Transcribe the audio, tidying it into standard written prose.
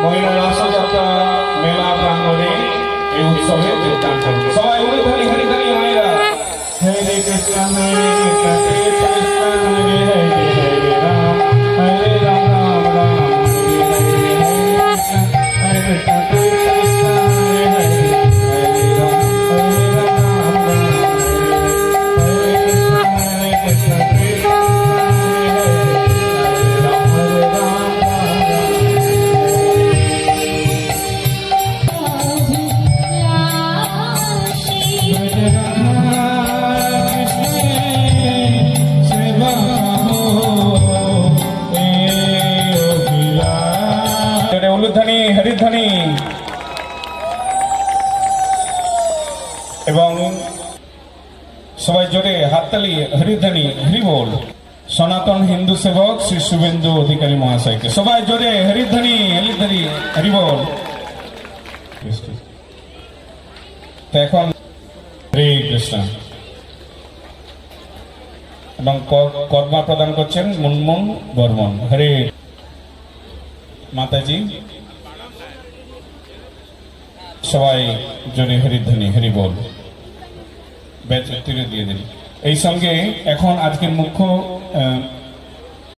মহিলা রাসযাত্রা মেলা প্রাঙ্গণে এই উৎসবে যোগদান করুন। সবাই উলুধ্বনি হরিধ্বনি মায়েরা হরে কৃষ্ণ হরে কৃষ্ণ কৃষ্ণ হরে হরে হরে রাম হরে রাম রাম রাম হরে হরে হরে কৃষ্ণ কৃষ্ণ হরে হরে হরে রাম রাম রাম হরে কৃষ্ণ কৃষ্ণ উলুধ্বনি হরিধ্বনি এবং সবাই জোরে হাততালি হরিধ্বনি হরি বল সনাতন হিন্দু সেবক শ্রী শুভেন্দু অধিকারী মহাশয়কে সবাই জোরে হরিধ্বনি হরিধ্বনি হরি বল। তো এখন হরে কৃষ্ণ এবং কর্মা প্রদান করছেন মুনমুন বর্মন। হরে মাতাজি সবাই জোরে হরিধ্বনি হরি বল ব্যাচ তুলে দিয়ে দিন। এই সঙ্গে এখন আজকের মুখ্য